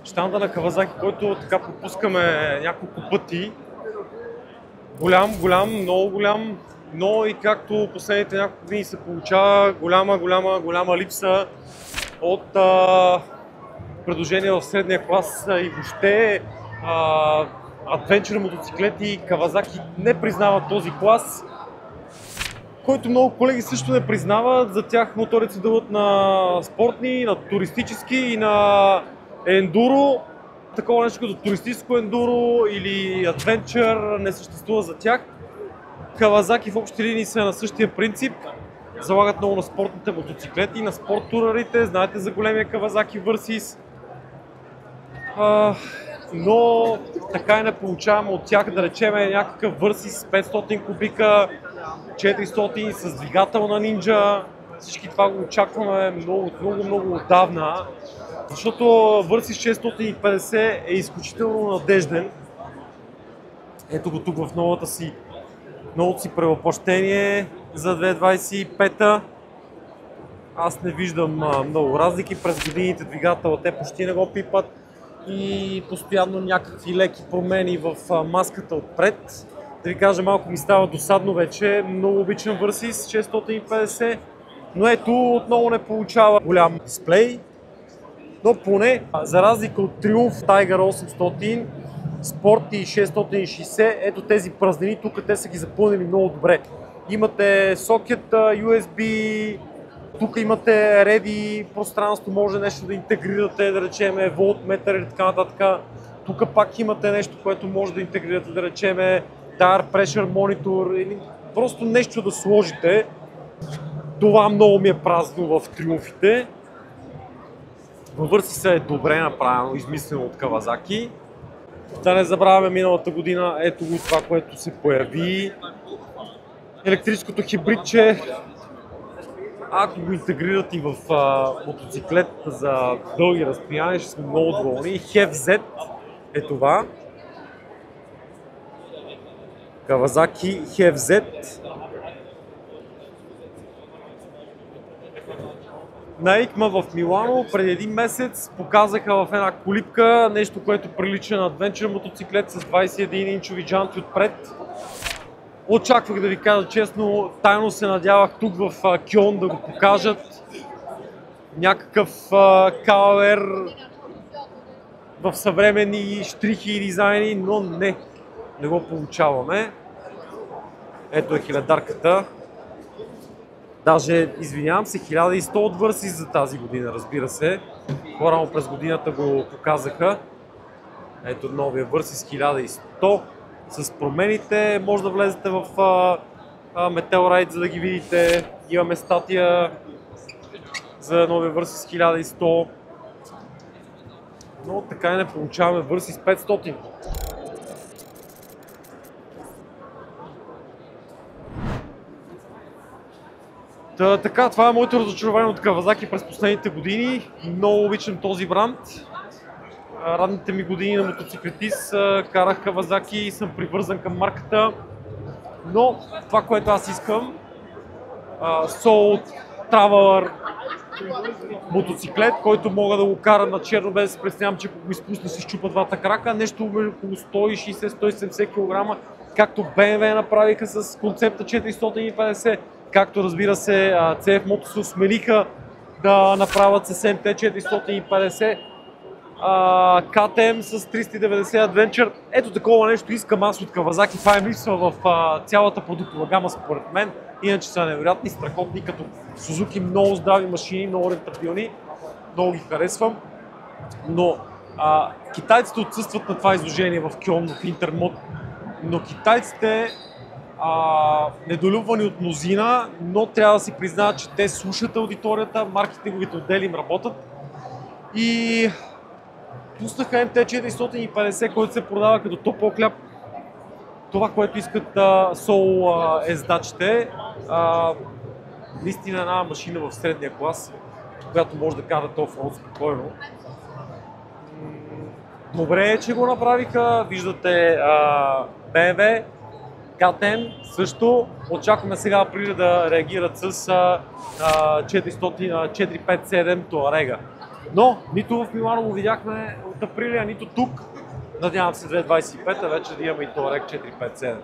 щанда на Кавазаки, който така пропускаме няколко пъти. Голям, много голям, но и както последните няколко години се получава голяма липса от предложения в средния клас и въобще адвенчър мотоциклети. Кавазаки не признават този клас, който много колеги също не признават. За тях моторите се дълват на спортни, на туристически и на ендуро. Такова нещо като туристическо ендуро или адвенчър не съществува за тях. Кавазаки в общи линии са на същия принцип. Залагат много на спортните мотоциклети, на спорт турарите. Знаете за големия Кавазаки Versys. Но така и не получаваме от тях, да речем, някакъв Versys 500 кубика, 400 с двигател на Ninja. Всички това го очакваме много отдавна, защото Versys 650 е изключително надежден. Ето го тук в новото си превъплъщение за 2025-та. Аз не виждам много разлики през годините, двигателът те почти не го пипат и постоянно някакви леки промени в маската отпред. Да ви кажа, малко ми става досадно вече, много обичам Versys 650, но ето отново не получава голям дисплей. Но поне, за разлика от Triumph Tiger 800, Sport и 660, ето тези празнини тук те са ги запълнили много добре. Имате сокет USB, тук имате Ready пространство, може нещо да интегрирате, да речеме волтметър или така нататък. Тук пак имате нещо, което може да интегрирате, да речеме Tire Pressure Monitor или просто нещо да сложите. Това много ми е празно в Триумфите. Във Versys е добре направено, измислено от Кавазаки. Да не забравяме миналата година, ето го това, което се появи. Електрическото хибридче, ако го интегрират и в мотоциклет за дълги разстояния, ще сме много доволни. HEV-Z е това. Kawasaki HEV-Z. На EICMA в Милано преди един месец показаха в една колипка нещо, което прилича на адвенчър мотоциклет с 21-инчови джанти отпред. Очаквах, да ви кажа честно, тайно се надявах тук в Кьон да го покажат. Някакъв калер в съвременни штрихи и дизайни, но не го получаваме. Ето е хилядарката. Даже, извинявам се, 1100 от Versys за тази година, разбира се. По-рано през годината го показаха. Ето новия Versys 1100. С промените може да влезете в Meteorite, за да ги видите. Имаме статия за новия Versys 1100. Но така и не получаваме Versys 500. Така, това е моето разочарование от Кавазаки през последните години. Много обичам този бранд. Ранните ми години на мотоциклетист карах Кавазаки и съм привързан към марката. Но това, което аз искам, Soul Traveler мотоциклет, който мога да го кара на черно, без да се представям, че ако го изпусна си щупа двата крака. Нещо около 160-170 кг, както BMW направиха с концепта 450. Както разбира се, CF Moto се осмелиха да направят с MT 450, KTM с 390 Adventure. Ето такова нещо искам аз от Кавазаки. Това е липсва в цялата продуктова гама според мен. Иначе са невероятни, страхотни, като Suzuki, много здрави машини, много рентабилни, много ги харесвам. Но китайците отсъстват на това изложение в Кьон, в Интермод. Но китайците недолюбвани от мнозина, но трябва да си признаят, че те слушат аудиторията, маркетинговите отдели им работят и пуснаха MT450, който се продава като топъл хляб. Това, което искат Soul ездачите, наистина една машина в средния клас, която може да кара оффроуд спокойно. Добре е, че го направиха, виждате BMW, KTM също. Очакваме сега април да реагират с 457 Touarega. Но нито в Милано го видяхме от Априлия, нито тук. Надявам се 2025 вече да имаме и Touareg 457.